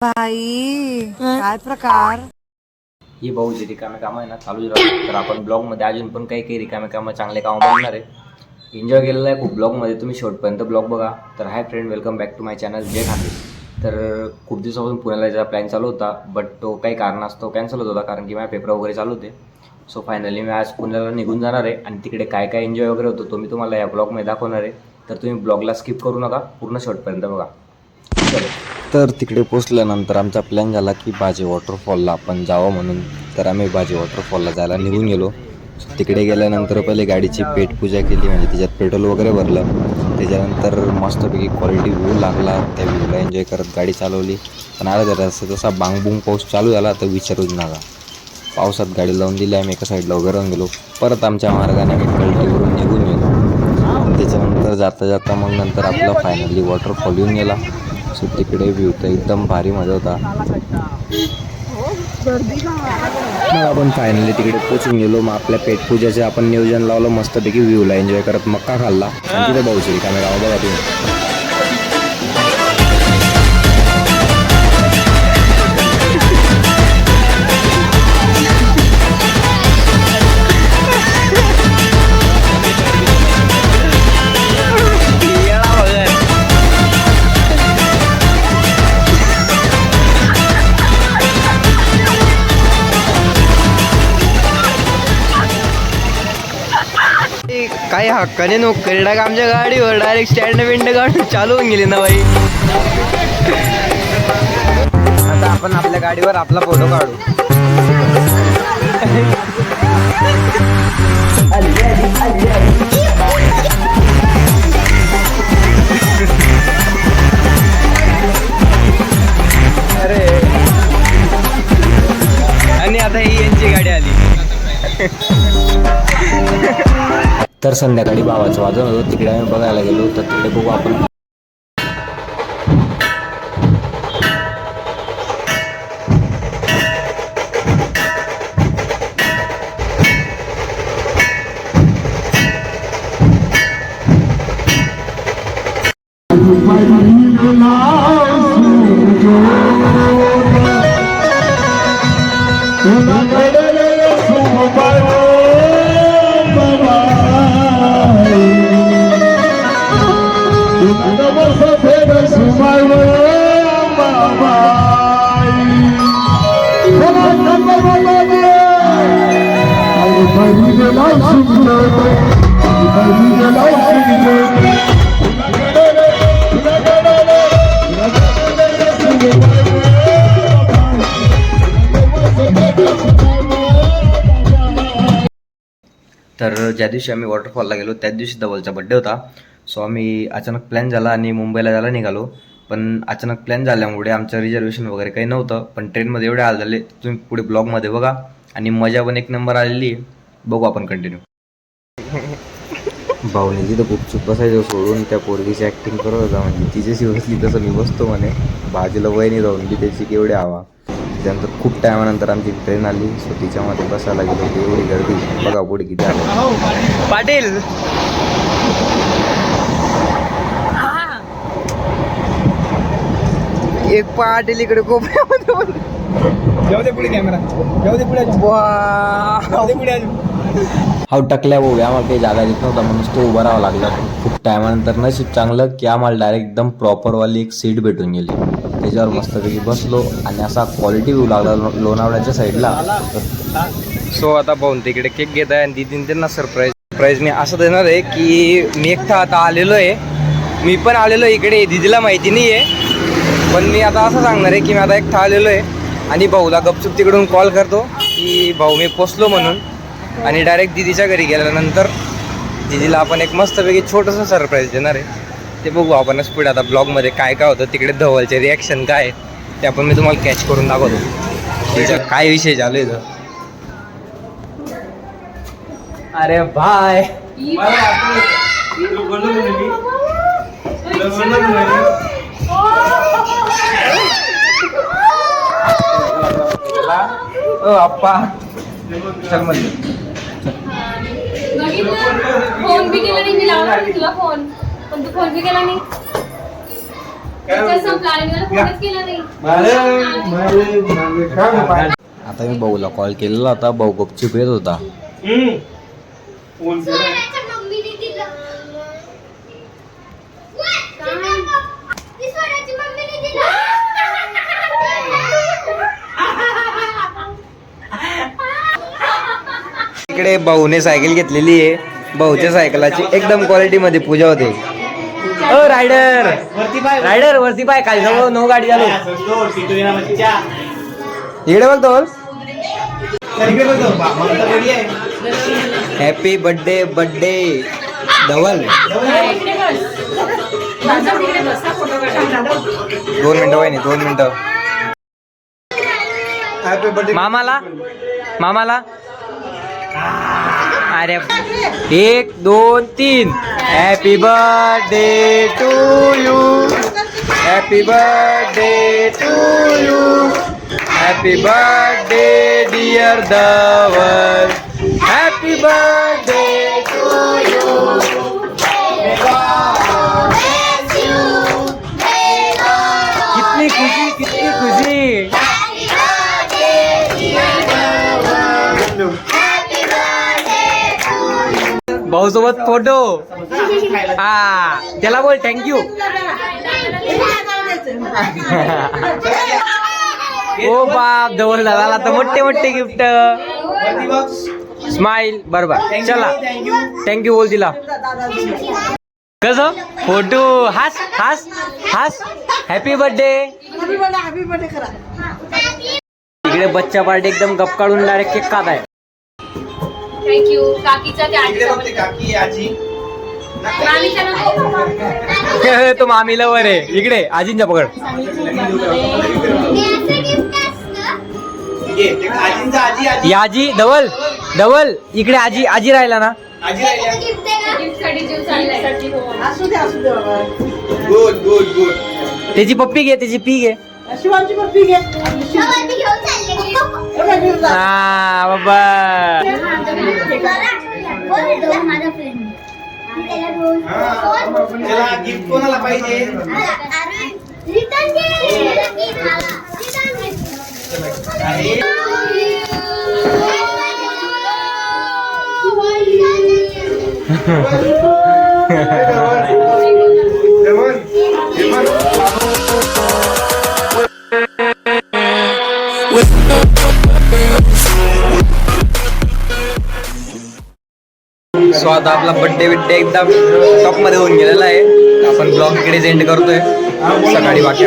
बाई काय प्रकार. ही भाऊची रिकामे कामं आहे ना चालूच राहतात. तर आपण ब्लॉगमध्ये अजून पण काही काही रिकामे कामं चांगले कामं बघणार आहे. एन्जॉय केलेलं आहे खूप ब्लॉगमध्ये, तुम्ही शेवटपर्यंत ब्लॉग बघा. तर hi friend, welcome back to my channel Jay Khande. तर खूप दिवसापासून पुण्याला जायचा प्लॅन चालू होता, बट तो काही कारणास्तव कॅन्सल होत होता, कारण की माझे पेपर वगैरे चालू होते. सो फायनली मी आज पुण्याला निघून जाणार आहे आणि तिकडे काय काय एन्जॉय वगैरे होतो तो मी तुम्हाला या ब्लॉगमध्ये दाखवणार आहे. तर तुम्ही ब्लॉगला स्किप करू नका, पूर्ण शेवटपर्यंत बघा. तर तिकडे पोचल्यानंतर आमचा प्लॅन झाला की बाजे वॉटरफॉलला आपण जावं म्हणून. तर आम्ही बाजे वॉटरफॉलला जायला निघून गेलो. तिकडे गेल्यानंतर पहिले गाडीची पेटपूजा केली, म्हणजे त्याच्यात पेट्रोल वगैरे भरलं. त्याच्यानंतर मस्तपैकी क्वालिटी व्ह्यू लागला, त्या व्ह्यूला एन्जॉय करत गाडी चालवली. पण आला जरा तसा बांगबुंग पाऊस चालू झाला तर विचारूच नका. पावसात गाडी लावून दिली, आम्ही एका साईडला उभे राहून गेलो. परत आमच्या मार्गाने आम्ही कल्टीवरून निघून गेलो. त्याच्यानंतर जाता जाता मग नंतर आपला फायनली वॉटरफॉल येऊन गेला. सो तिकडे व्ह्यू तर एकदम भारी मजा होता. मग आपण फायनली तिकडे पोचून गेलो. मग आपल्या पेटपूजाचे आपण नियोजन लावलं, मस्तपैकी व्ह्यूला एन्जॉय करत मक्का खाल्ला. आणि तिथे भाऊची कॅमेरा बघा तुम्ही. काही हक्काने नोकरी टाक आमच्या गाडीवर, डायरेक्ट स्टँड विंड काढून चालू होऊन गेली ना बाई. आता आपण आपल्या गाडीवर आपला फोटो काढू. अरे आणि आता ही यांची गाडी आली. तर संध्याकाळी भावाचं वाजन होतं, तिकडे आम्ही बघायला गेलो. तर तिकडे बघू आपण. तर ज्या दिवशी आम्ही वॉटरफॉलला गेलो त्याच दिवशी धवलचा बड्डे होता. सो आम्ही अचानक प्लॅन झाला आणि मुंबईला जायला निघालो. पण अचानक प्लॅन झाल्यामुळे आमचं रिझर्वेशन वगैरे काही नव्हतं, पण ट्रेनमध्ये एवढे हाल झाले. तुम्ही पुढे ब्लॉगमध्ये बघा. आणि मजा पण एक नंबर आलेली. बघू आपण कंटिन्यू. भाऊने तिथं गुपचूप बसायचं सोडून त्या पोरगीची ॲक्टिंग करत होता, म्हणजे तिच्याशी बसली तसं मी बसतो म्हणे. बाजूला वहिनी जाऊन की त्याची केवढी हवा. त्याच्यानंतर खूप टायमानंतर आमची ट्रेन आली. सो तिच्यामध्ये बसायला गेलो. एवढी गर्दी बघा पुढे किती आलं. पाटील एक पाटील इकडे कोपऱ्यामध्ये पुढे कॅमेरा हा टकल्या भाऊ, आम्हाला काही जागा देत नव्हता म्हणून तो उभा राहावं लागला. खूप टायमानंतर नशीब चांगलं की आम्हाला डायरेक्ट एकदम प्रॉपरवाली एक सीट भेटून गेली. त्याच्यावर मस्तपैकी बसलो आणि असा क्वालिटी व्ह्यू लागला लोणावळ्याच्या साईडला. सो आता पाहून तिकडे केक घेत आहे आणि दीदीने त्यांना सरप्राईज मी असं देणार आहे की मी एकटा आता आलेलो आहे. मी पण आलेलो आहे इकडे, दीदीला माहिती नाही आहे. पण मी आता असं सांगणार आहे की मी आता एकटा आलेलो आहे आणि भाऊला गपचूप तिकडून कॉल करतो की भाऊ मी पोचलो म्हणून. आणि डायरेक्ट दीदीच्या घरी गेल्यानंतर दीदीला आपण एक मस्तपैकी छोटंसं सरप्राईज देणार आहे. ते बघू आपणच पुढे आता ब्लॉगमध्ये काय काय होतं. तिकडे धवलचे रिॲक्शन काय ते आपण मी तुम्हाला कॅच करून दाखवतो. तिचा काय विषय चालू आहे. अरे बाय अप्पा चल मध्ये फोन भी केला नाही. मी लावला तुला फोन, पण तू फोन भी केला नाही. आता मी भाऊला कॉल केलेला होता, भाऊ गपचूप येत होता. इकडे भाऊने सायकल घेतलेली आहे. भाऊच्या सायकलाची एकदम क्वालिटी मध्ये पूजा होते. ओ रायडर रायडर वरती पाय खाली जाऊ नो गाडी चालू. इकडे बघतो. हॅपी बर्थडे बर्थडे धवल. 2 मिनिटं वय नाही 2 मिनिटं. मामाला मामाला अरे 1 2 3. Happy birthday to you. Happy birthday to you. Happy birthday dear Dhaval. Happy birthday to you. कितनी खुशी कितनी खुशी. भाऊ सोबत फोटो. हा त्याला बोल थँक्यू. ओ बाप धवल दादाला तर मोठे मोठे गिफ्ट. स्माइल बरोबर. चला थँक्यू बोल तिला. कसं फोटो. हास हास हास. Happy birthday. इकडे बच्चा पार्टी एकदम गप काढून डायरेक्ट केक खात आहे. थँक्यू. काकीचा ते आजी मामीच्या नको. तो मामीला वर आहे. इकडे आजींच्या पकड. ही आजी धवल धवल इकडे आजी आजी राहिला ना. गिफ्टसाठी जीव चाललाय. Good good good. त्याची पप्पी घे त्याची पी घे. शिवांची पप्पी घे. हा बाबा. चला गिफ्ट कोणाला पाहिजे. सो आता आपला बर्थडे बिड्डे एकदम टॉप मध्ये होऊन गेलेला आहे. आपण ब्लॉग इकडे एंड करतोय. सकाळी बाकी